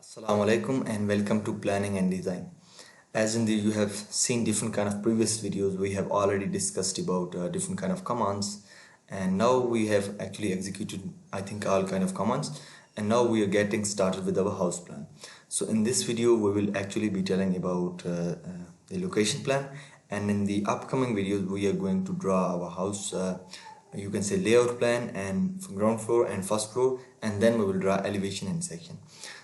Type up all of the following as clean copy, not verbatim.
Assalamu alaikum and welcome to planning and design. As in you have seen different kind of previous videos, we have already discussed about different kind of commands, and now we have actually executed I think all kind of commands, and now we are getting started with our house plan. So in this video we will actually be telling about the location plan, and in the upcoming videos we are going to draw our house you can say layout plan and ground floor and first floor, and then we will draw elevation and section.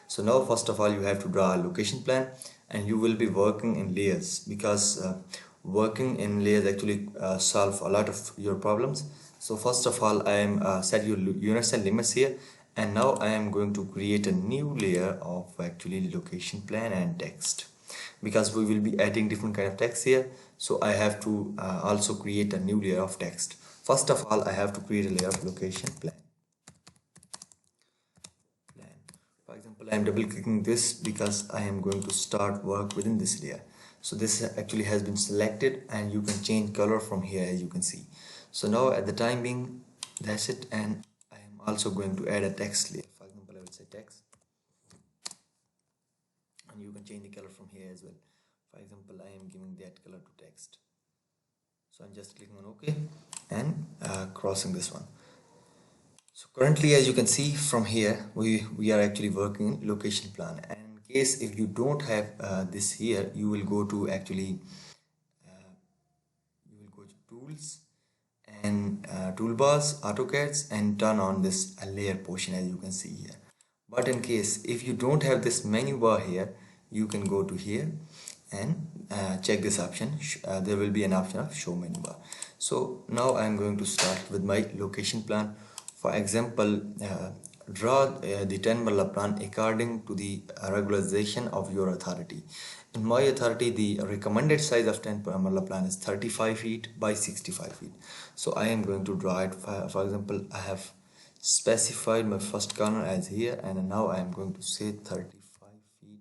So now first of all you have to draw a location plan, and you will be working in layers because working in layers actually solve a lot of your problems. So first of all I am set your units and limits here, and now I am going to create a new layer of actually location plan and text, because we will be adding different kind of text here. So I have to also create a new layer of text. First of all I have to create a layer of location plan. For example, I am double clicking this because I am going to start work within this layer. So this actually has been selected, and you can change color from here, as you can see. So now at the time being, that's it, and I am also going to add a text layer. For example, I will say text, and you can change the color from here as well. For example, I am giving that color to text. So I'm just clicking on OK and crossing this one. So currently, as you can see from here, we are actually working location plan, and in case if you don't have this here, you will go to actually you will go to tools and toolbars, AutoCADs, and turn on this layer portion, as you can see here. But in case if you don't have this menu bar here, you can go to here and check this option. There will be an option of show menu bar. So now I am going to start with my location plan. For example, draw the 10 Marla plan according to the regularization of your authority. In my authority, the recommended size of 10 Marla plan is 35 feet by 65 feet. So I am going to draw it. For example, I have specified my first corner as here, and now I am going to say 35 feet,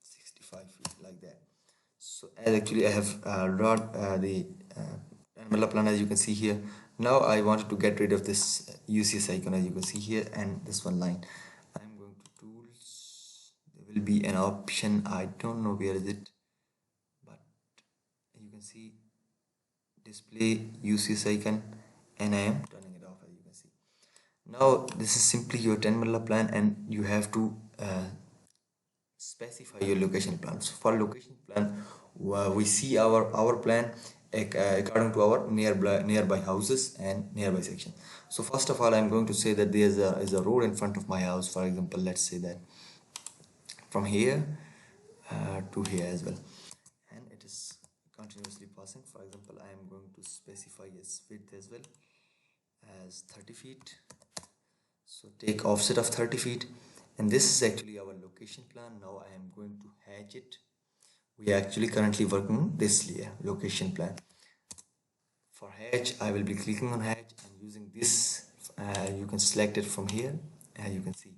65 feet, like that. So as actually I have drawn the Marla plan, as you can see here. Now I wanted to get rid of this UCS icon, as you can see here, and this one line. I'm going to tools. There will be an option, I don't know where is it, but you can see display UCS icon, and I am turning it off, as you can see. Now this is simply your 10 Marla plan, and you have to specify your location plan. So for location plan, we see our plan according to our nearby houses and nearby section. So first of all, I'm going to say that there is a road in front of my house. For example, let's say that from here to here as well, and it is continuously passing. For example, I am going to specify its width as well as 30 feet. So take offset of 30 feet, and this is actually our location plan. Now I am going to hatch it. We are actually currently working this layer, location plan. For hatch, I will be clicking on hatch and using this. You can select it from here. As you can see,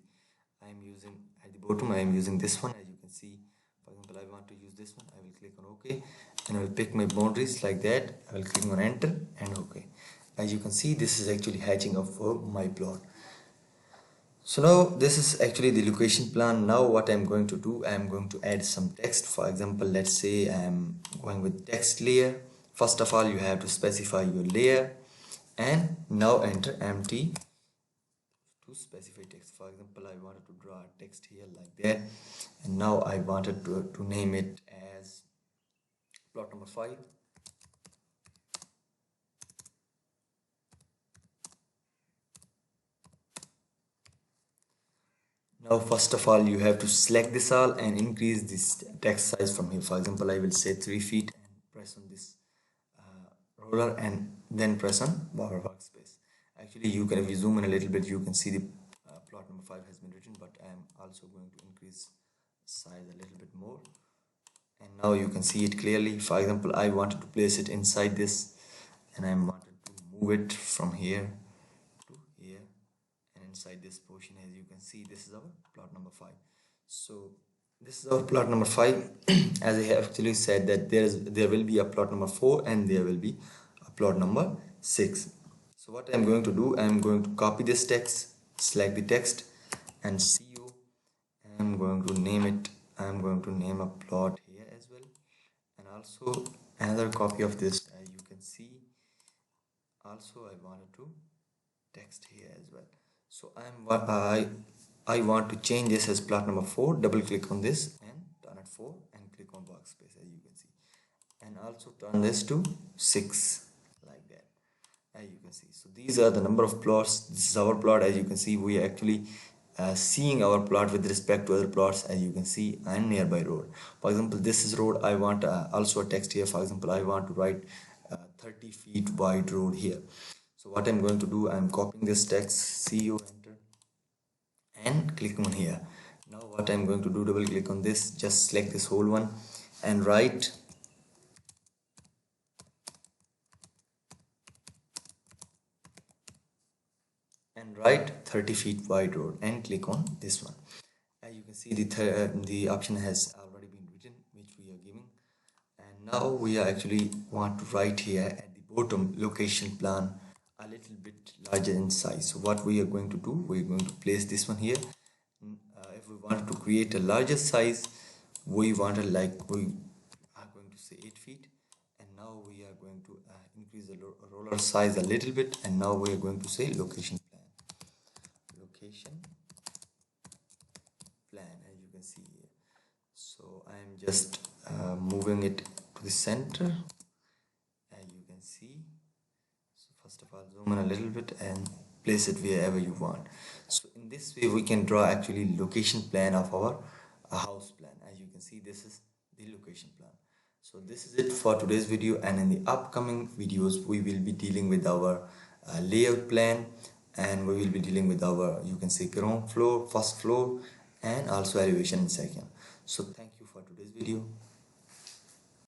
I am using at the bottom, I am using this one. As you can see, for example, I want to use this one. I will click on OK, and I will pick my boundaries like that. I will click on enter and OK. As you can see, this is actually hatching of my plot. So now this is actually the location plan. Now what I'm going to do, I'm going to add some text. For example, let's say I'm going with text layer. First of all, you have to specify your layer, and now enter empty to specify text. For example, I wanted to draw a text here like that, and now I wanted to name it as plot number 5. Now first of all, you have to select this all and increase this text size from here. For example, I will say 3 feet and press on this roller, and then press on workspace. Actually, you can, if you zoom in a little bit, you can see the plot number 5 has been written, but I am also going to increase size a little bit more, and now you can see it clearly. For example, I wanted to place it inside this, and I wanted to move it from here to here, and inside this portion, as you can see, this is our plot number 5. So this is our plot number 5. As I have actually said that there will be a plot number 4 and there will be a plot number 6. So what I'm going to do, I'm going to copy this text select the text and CO. I'm going to name it. I'm going to name a plot here as well, and also another copy of this, as you can see. Also I wanted to text here as well. So I want to change this as plot number 4. Double click on this and turn it 4 and click on workspace, as you can see, and also turn this to 6 like that, as you can see. So these are the number of plots. This is our plot. As you can see, we are actually seeing our plot with respect to other plots, as you can see, and nearby road. For example, this is road. I want also a text here. For example, I want to write 30 feet wide road here. So what I'm going to do, I'm copying this text, CO, enter, and click on here. Now what I'm going to do, double click on this, just select this whole one and write 30 feet wide road and click on this one. As you can see, the option has already been written, which we are giving, and now we are actually want to write here at the bottom location plan a little bit larger in size. So what we are going to do, we're going to place this one here. If we want to create a larger size, we wanted, like, we are going to say 8 feet, and now we are going to increase the roller size a little bit, and now we are going to say location plan, as you can see here. So I am just moving it to the center, as you can see. So first of all, zoom in a little bit and place it wherever you want. So in this way we can draw actually location plan of our house plan. As you can see, this is the location plan. So this is it for today's video, and in the upcoming videos we will be dealing with our layout plan, and we will be dealing with our, you can say, ground floor, first floor, and also elevation in second. So thank you for today's video.